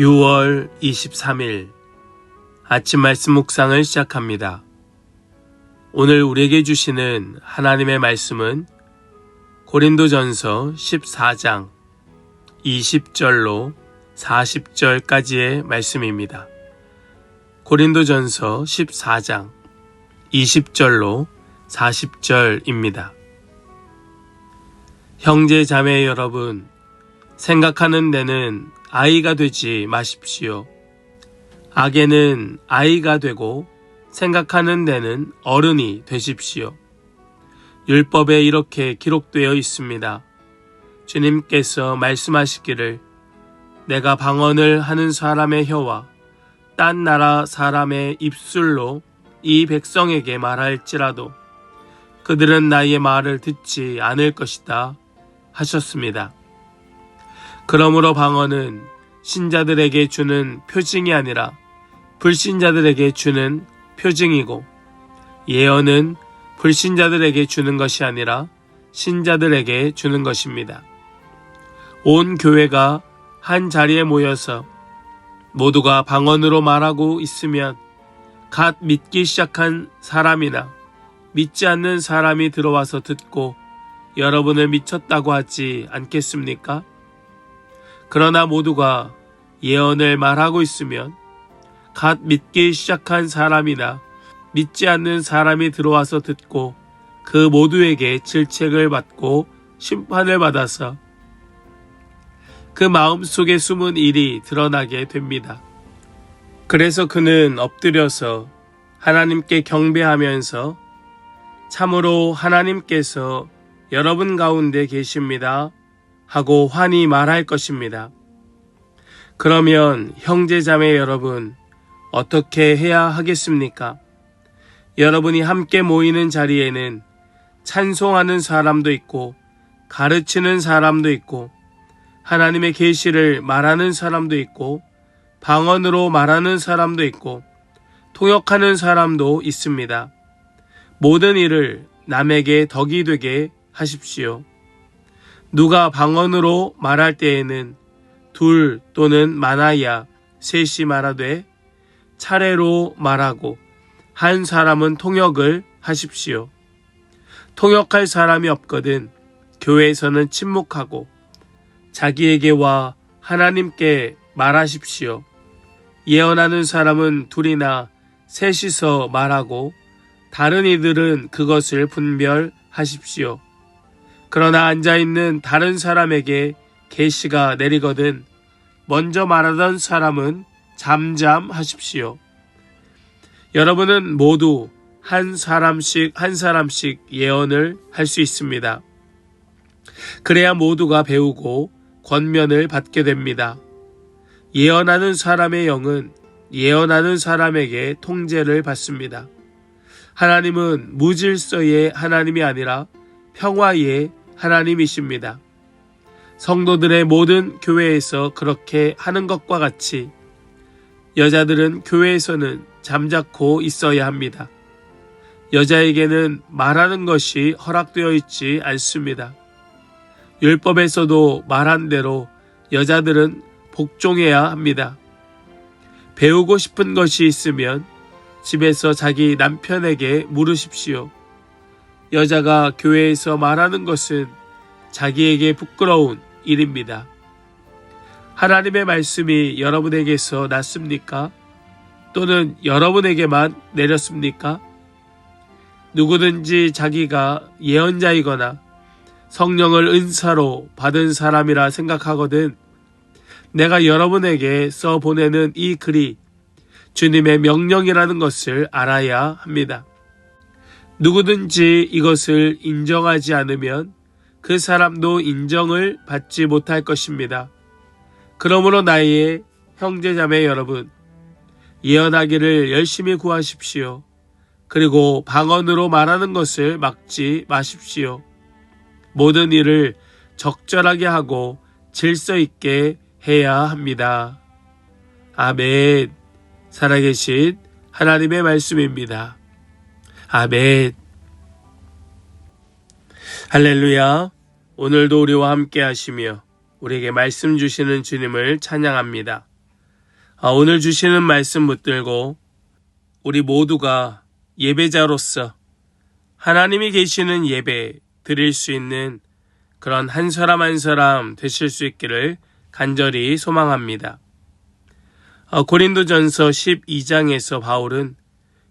6월 23일 아침 말씀 묵상을 시작합니다. 오늘 우리에게 주시는 하나님의 말씀은 고린도전서 14장 20절로 40절까지의 말씀입니다. 고린도전서 14장 20절로 40절입니다. 형제 자매 여러분, 생각하는 데는 아이가 되지 마십시오. 악에는 아이가 되고 생각하는 데는 어른이 되십시오. 율법에 이렇게 기록되어 있습니다. 주님께서 말씀하시기를 내가 방언을 하는 사람의 혀와 딴 나라 사람의 입술로 이 백성에게 말할지라도 그들은 나의 말을 듣지 않을 것이다 하셨습니다. 그러므로 방언은 신자들에게 주는 표징이 아니라 불신자들에게 주는 표징이고, 예언은 불신자들에게 주는 것이 아니라 신자들에게 주는 것입니다. 온 교회가 한 자리에 모여서 모두가 방언으로 말하고 있으면 갓 믿기 시작한 사람이나 믿지 않는 사람이 들어와서 듣고 여러분을 미쳤다고 하지 않겠습니까? 그러나 모두가 예언을 말하고 있으면 갓 믿기 시작한 사람이나 믿지 않는 사람이 들어와서 듣고 그 모두에게 질책을 받고 심판을 받아서 그 마음속에 숨은 일이 드러나게 됩니다. 그래서 그는 엎드려서 하나님께 경배하면서 참으로 하나님께서 여러분 가운데 계십니다 하고 환히 말할 것입니다. 그러면 형제자매 여러분, 어떻게 해야 하겠습니까? 여러분이 함께 모이는 자리에는 찬송하는 사람도 있고 가르치는 사람도 있고 하나님의 계시를 말하는 사람도 있고 방언으로 말하는 사람도 있고 통역하는 사람도 있습니다. 모든 일을 남에게 덕이 되게 하십시오. 누가 방언으로 말할 때에는 둘 또는 많아야 셋이 말하되 차례로 말하고 한 사람은 통역을 하십시오. 통역할 사람이 없거든 교회에서는 침묵하고 자기에게와 하나님께 말하십시오. 예언하는 사람은 둘이나 셋이서 말하고 다른 이들은 그것을 분별하십시오. 그러나 앉아있는 다른 사람에게 계시가 내리거든 먼저 말하던 사람은 잠잠하십시오. 여러분은 모두 한 사람씩 예언을 할 수 있습니다. 그래야 모두가 배우고 권면을 받게 됩니다. 예언하는 사람의 영은 예언하는 사람에게 통제를 받습니다. 하나님은 무질서의 하나님이 아니라 평화의 하나님이십니다. 성도들의 모든 교회에서 그렇게 하는 것과 같이 여자들은 교회에서는 잠자코 있어야 합니다. 여자에게는 말하는 것이 허락되어 있지 않습니다. 율법에서도 말한 대로 여자들은 복종해야 합니다. 배우고 싶은 것이 있으면 집에서 자기 남편에게 물으십시오. 여자가 교회에서 말하는 것은 자기에게 부끄러운 일입니다. 하나님의 말씀이 여러분에게서 났습니까? 또는 여러분에게만 내렸습니까? 누구든지 자기가 예언자이거나 성령을 은사로 받은 사람이라 생각하거든 내가 여러분에게 써보내는 이 글이 주님의 명령이라는 것을 알아야 합니다. 누구든지 이것을 인정하지 않으면 그 사람도 인정을 받지 못할 것입니다. 그러므로 나의 형제자매 여러분, 예언하기를 열심히 구하십시오. 그리고 방언으로 말하는 것을 막지 마십시오. 모든 일을 적절하게 하고 질서 있게 해야 합니다. 아멘. 살아계신 하나님의 말씀입니다. 아멘. 할렐루야. 오늘도 우리와 함께 하시며 우리에게 말씀 주시는 주님을 찬양합니다. 오늘 주시는 말씀 붙들고 우리 모두가 예배자로서 하나님이 계시는 예배 드릴 수 있는 그런 한 사람 한 사람 되실 수 있기를 간절히 소망합니다. 고린도전서 12장에서 바울은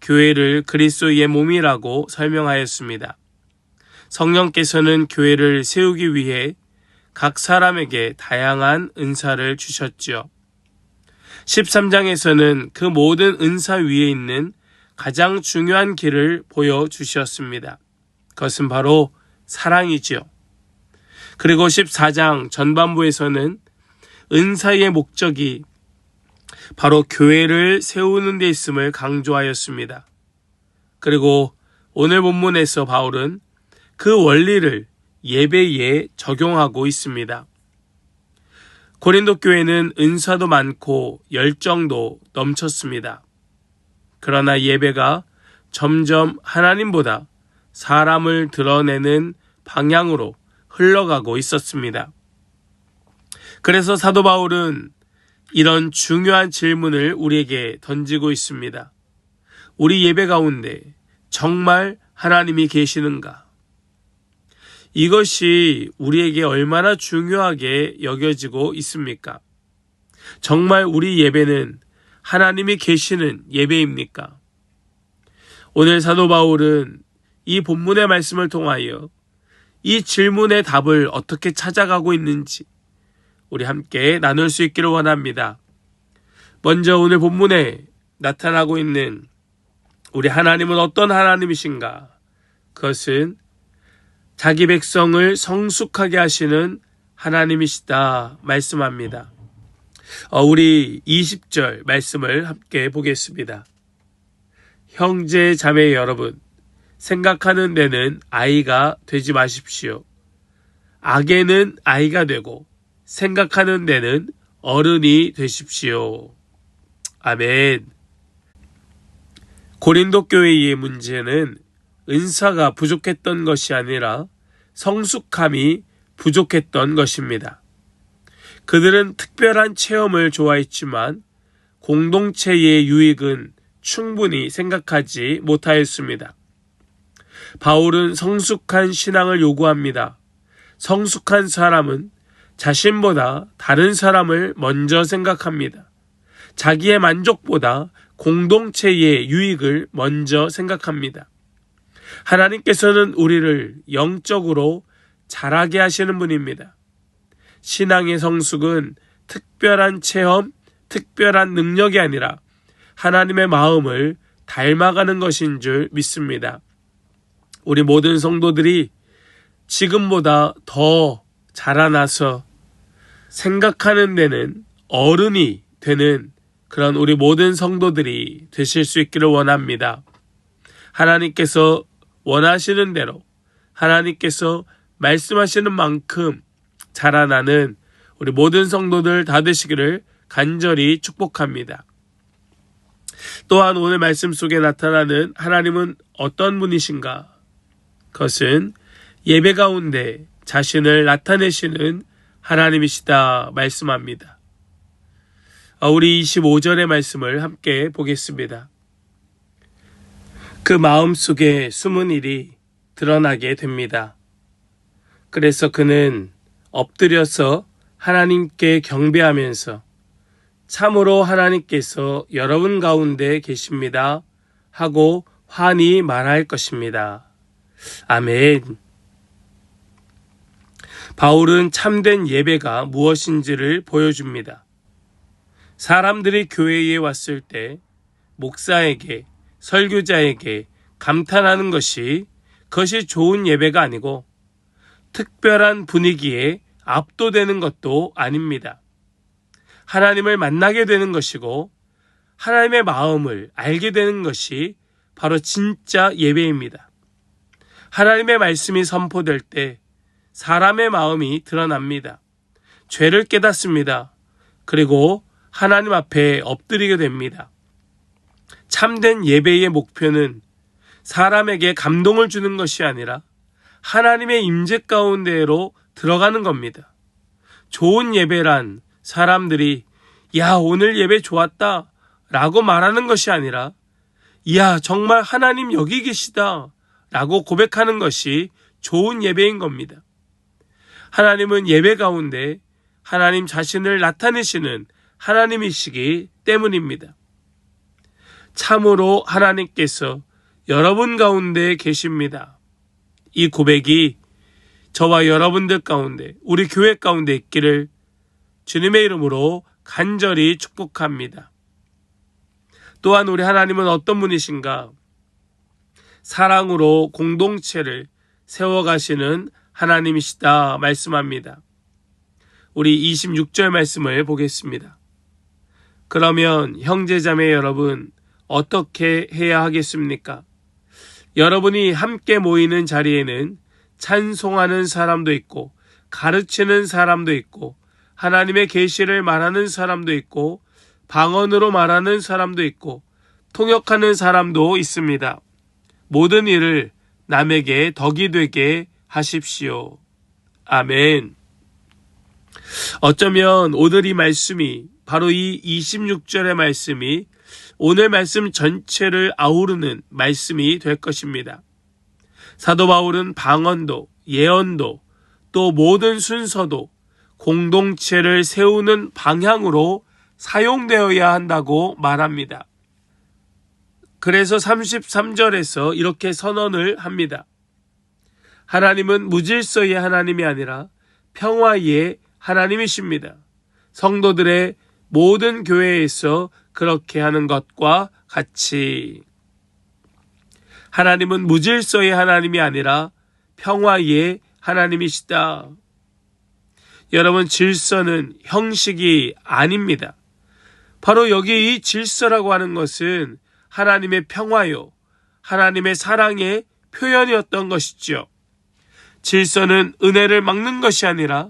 교회를 그리스도의 몸이라고 설명하였습니다. 성령께서는 교회를 세우기 위해 각 사람에게 다양한 은사를 주셨죠. 13장에서는 그 모든 은사 위에 있는 가장 중요한 길을 보여주셨습니다. 그것은 바로 사랑이지요. 그리고 14장 전반부에서는 은사의 목적이 바로 교회를 세우는 데 있음을 강조하였습니다. 그리고 오늘 본문에서 바울은 그 원리를 예배에 적용하고 있습니다. 고린도 교회는 은사도 많고 열정도 넘쳤습니다. 그러나 예배가 점점 하나님보다 사람을 드러내는 방향으로 흘러가고 있었습니다. 그래서 사도 바울은 이런 중요한 질문을 우리에게 던지고 있습니다. 우리 예배 가운데 정말 하나님이 계시는가? 이것이 우리에게 얼마나 중요하게 여겨지고 있습니까? 정말 우리 예배는 하나님이 계시는 예배입니까? 오늘 사도 바울은 이 본문의 말씀을 통하여 이 질문의 답을 어떻게 찾아가고 있는지 우리 함께 나눌 수 있기를 원합니다. 먼저 오늘 본문에 나타나고 있는 우리 하나님은 어떤 하나님이신가? 그것은 자기 백성을 성숙하게 하시는 하나님이시다 말씀합니다. 우리 20절 말씀을 함께 보겠습니다. 형제 자매 여러분, 생각하는 데는 아이가 되지 마십시오. 악에는 아이가 되고 생각하는 데는 어른이 되십시오. 아멘. 고린도 교회의 문제는 은사가 부족했던 것이 아니라 성숙함이 부족했던 것입니다. 그들은 특별한 체험을 좋아했지만 공동체의 유익은 충분히 생각하지 못하였습니다. 바울은 성숙한 신앙을 요구합니다. 성숙한 사람은 자신보다 다른 사람을 먼저 생각합니다. 자기의 만족보다 공동체의 유익을 먼저 생각합니다. 하나님께서는 우리를 영적으로 자라게 하시는 분입니다. 신앙의 성숙은 특별한 체험, 특별한 능력이 아니라 하나님의 마음을 닮아가는 것인 줄 믿습니다. 우리 모든 성도들이 지금보다 더 자라나서 생각하는 데는 어른이 되는 그런 우리 모든 성도들이 되실 수 있기를 원합니다. 하나님께서 원하시는 대로 하나님께서 말씀하시는 만큼 자라나는 우리 모든 성도들 다 되시기를 간절히 축복합니다. 또한 오늘 말씀 속에 나타나는 하나님은 어떤 분이신가? 그것은 예배 가운데 자신을 나타내시는 하나님이시다 말씀합니다. 우리 25절의 말씀을 함께 보겠습니다. 그 마음속에 숨은 일이 드러나게 됩니다. 그래서 그는 엎드려서 하나님께 경배하면서 참으로 하나님께서 여러분 가운데 계십니다 하고 환히 말할 것입니다. 아멘. 바울은 참된 예배가 무엇인지를 보여줍니다. 사람들이 교회에 왔을 때 목사에게, 설교자에게 감탄하는 그것이 좋은 예배가 아니고 특별한 분위기에 압도되는 것도 아닙니다. 하나님을 만나게 되는 것이고 하나님의 마음을 알게 되는 것이 바로 진짜 예배입니다. 하나님의 말씀이 선포될 때 사람의 마음이 드러납니다. 죄를 깨닫습니다. 그리고 하나님 앞에 엎드리게 됩니다. 참된 예배의 목표는 사람에게 감동을 주는 것이 아니라 하나님의 임재 가운데로 들어가는 겁니다. 좋은 예배란 사람들이 야, 오늘 예배 좋았다 라고 말하는 것이 아니라 야, 정말 하나님 여기 계시다 라고 고백하는 것이 좋은 예배인 겁니다. 하나님은 예배 가운데 하나님 자신을 나타내시는 하나님이시기 때문입니다. 참으로 하나님께서 여러분 가운데 계십니다. 이 고백이 저와 여러분들 가운데, 우리 교회 가운데 있기를 주님의 이름으로 간절히 축복합니다. 또한 우리 하나님은 어떤 분이신가? 사랑으로 공동체를 세워가시는 하나님이시다 말씀합니다. 우리 26절 말씀을 보겠습니다. 그러면 형제자매 여러분, 어떻게 해야 하겠습니까? 여러분이 함께 모이는 자리에는 찬송하는 사람도 있고 가르치는 사람도 있고 하나님의 계시를 말하는 사람도 있고 방언으로 말하는 사람도 있고 통역하는 사람도 있습니다. 모든 일을 남에게 덕이 되게 하십시오. 아멘. 어쩌면 오늘 이 말씀이, 바로 이 26절의 말씀이 오늘 말씀 전체를 아우르는 말씀이 될 것입니다. 사도 바울은 방언도, 예언도, 또 모든 순서도 공동체를 세우는 방향으로 사용되어야 한다고 말합니다. 그래서 33절에서 이렇게 선언을 합니다. 하나님은 무질서의 하나님이 아니라 평화의 하나님이십니다. 성도들의 모든 교회에서 그렇게 하는 것과 같이. 하나님은 무질서의 하나님이 아니라 평화의 하나님이시다. 여러분, 질서는 형식이 아닙니다. 바로 여기 이 질서라고 하는 것은 하나님의 평화요, 하나님의 사랑의 표현이었던 것이죠. 질서는 은혜를 막는 것이 아니라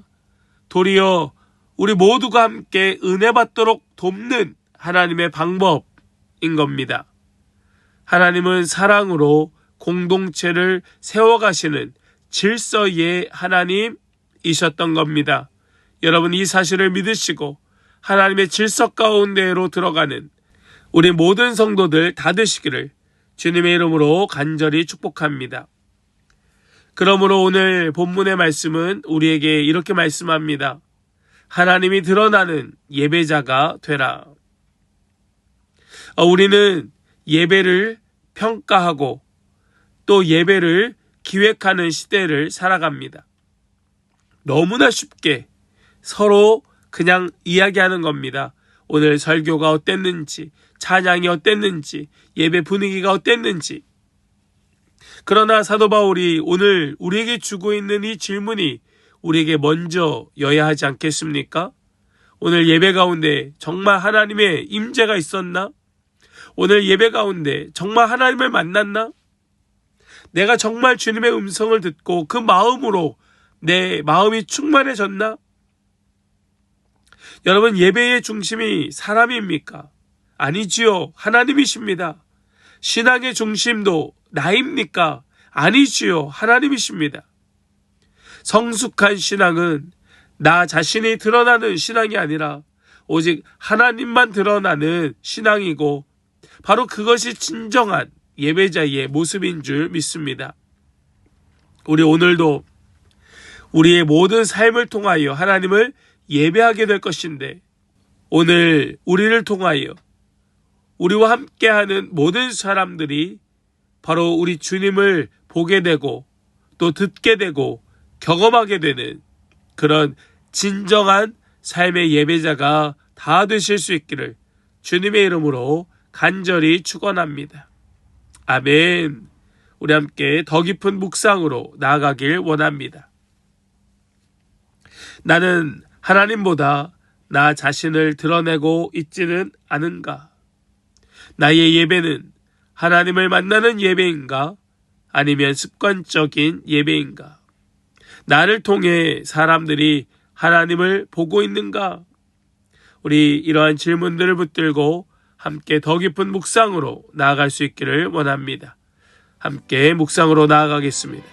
도리어 우리 모두가 함께 은혜 받도록 돕는 하나님의 방법인 겁니다. 하나님은 사랑으로 공동체를 세워가시는 질서의 하나님이셨던 겁니다. 여러분, 이 사실을 믿으시고 하나님의 질서 가운데로 들어가는 우리 모든 성도들 다 되시기를 주님의 이름으로 간절히 축복합니다. 그러므로 오늘 본문의 말씀은 우리에게 이렇게 말씀합니다. 하나님이 드러나는 예배자가 되라. 우리는 예배를 평가하고 또 예배를 기획하는 시대를 살아갑니다. 너무나 쉽게 서로 그냥 이야기하는 겁니다. 오늘 설교가 어땠는지, 찬양이 어땠는지, 예배 분위기가 어땠는지. 그러나 사도 바울이 오늘 우리에게 주고 있는 이 질문이 우리에게 먼저여야 하지 않겠습니까? 오늘 예배 가운데 정말 하나님의 임재가 있었나? 오늘 예배 가운데 정말 하나님을 만났나? 내가 정말 주님의 음성을 듣고 그 마음으로 내 마음이 충만해졌나? 여러분, 예배의 중심이 사람입니까? 아니지요. 하나님이십니다. 신앙의 중심도 나입니까? 아니지요. 하나님이십니다. 성숙한 신앙은 나 자신이 드러나는 신앙이 아니라 오직 하나님만 드러나는 신앙이고 바로 그것이 진정한 예배자의 모습인 줄 믿습니다. 우리 오늘도 우리의 모든 삶을 통하여 하나님을 예배하게 될 것인데 오늘 우리를 통하여 우리와 함께하는 모든 사람들이 바로 우리 주님을 보게 되고 또 듣게 되고 경험하게 되는 그런 진정한 삶의 예배자가 다 되실 수 있기를 주님의 이름으로 간절히 축원합니다. 아멘. 우리 함께 더 깊은 묵상으로 나아가길 원합니다. 나는 하나님보다 나 자신을 드러내고 있지는 않은가? 나의 예배는 하나님을 만나는 예배인가? 아니면 습관적인 예배인가? 나를 통해 사람들이 하나님을 보고 있는가? 우리 이러한 질문들을 붙들고 함께 더 깊은 묵상으로 나아갈 수 있기를 원합니다. 함께 묵상으로 나아가겠습니다.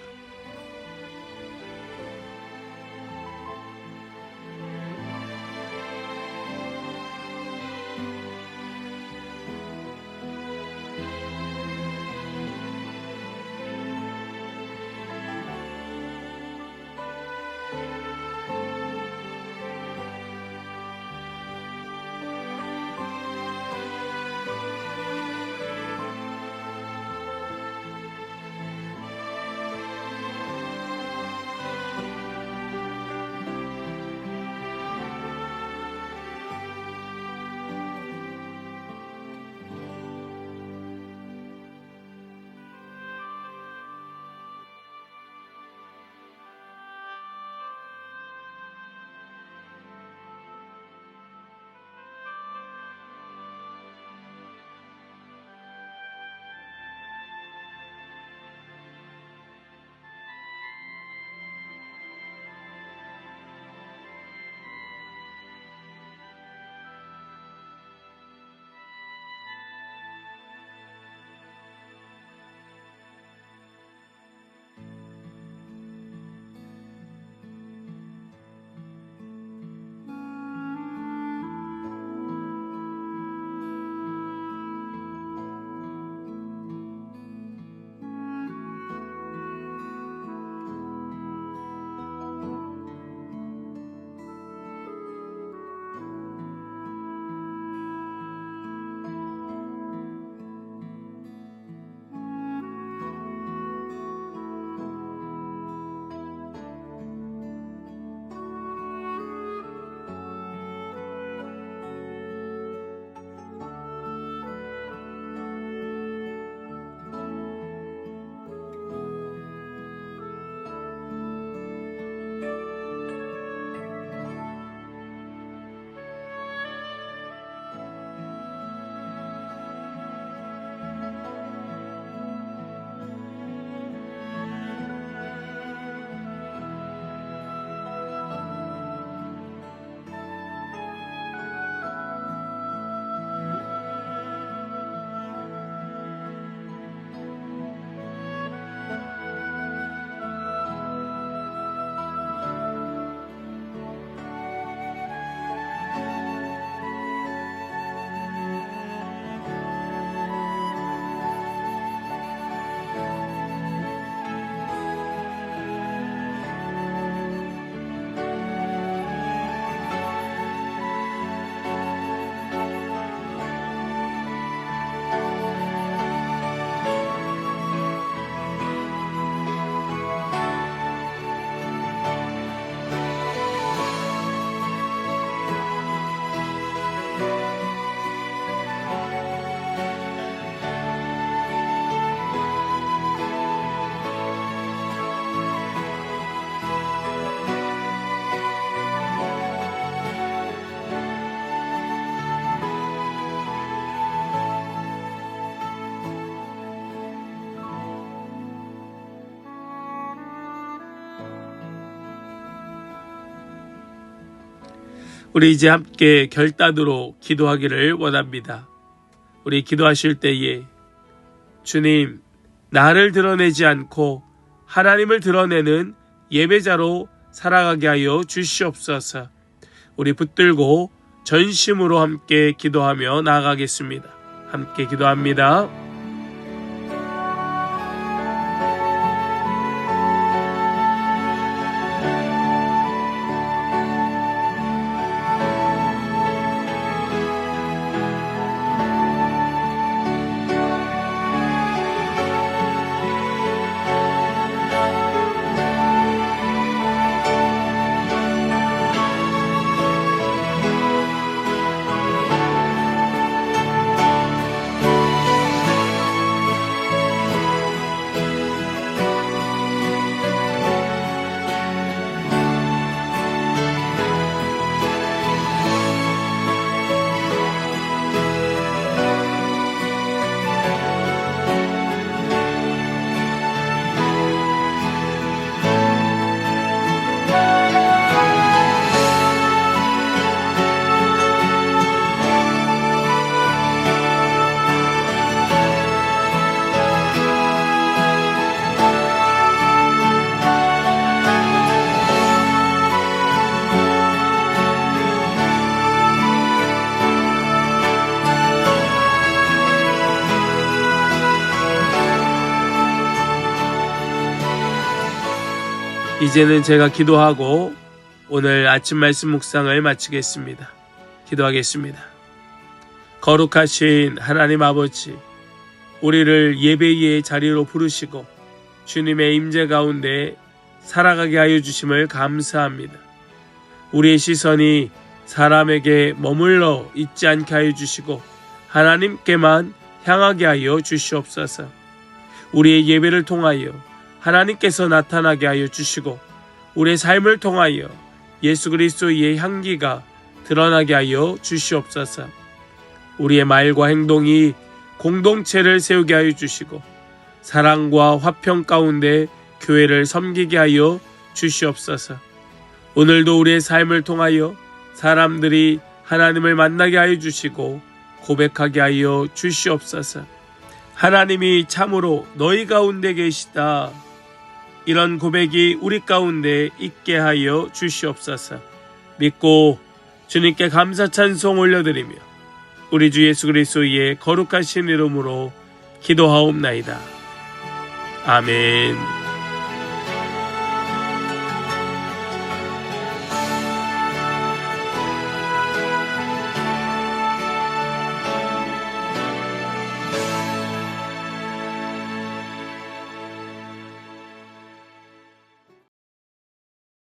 우리 이제 함께 결단으로 기도하기를 원합니다. 우리 기도하실 때에 주님, 나를 드러내지 않고 하나님을 드러내는 예배자로 살아가게 하여 주시옵소서. 우리 붙들고 전심으로 함께 기도하며 나아가겠습니다. 함께 기도합니다. 이제는 제가 기도하고 오늘 아침 말씀 묵상을 마치겠습니다. 기도하겠습니다. 거룩하신 하나님 아버지, 우리를 예배의 자리로 부르시고 주님의 임재 가운데 살아가게 하여 주심을 감사합니다. 우리의 시선이 사람에게 머물러 있지 않게 하여 주시고 하나님께만 향하게 하여 주시옵소서. 우리의 예배를 통하여 하나님께서 나타나게 하여 주시고 우리의 삶을 통하여 예수 그리스도의 향기가 드러나게 하여 주시옵소서. 우리의 말과 행동이 공동체를 세우게 하여 주시고 사랑과 화평 가운데 교회를 섬기게 하여 주시옵소서. 오늘도 우리의 삶을 통하여 사람들이 하나님을 만나게 하여 주시고 고백하게 하여 주시옵소서. 하나님이 참으로 너희 가운데 계시다, 이런 고백이 우리 가운데 있게 하여 주시옵소서. 믿고 주님께 감사 찬송 올려드리며 우리 주 예수 그리스도의 거룩하신 이름으로 기도하옵나이다. 아멘.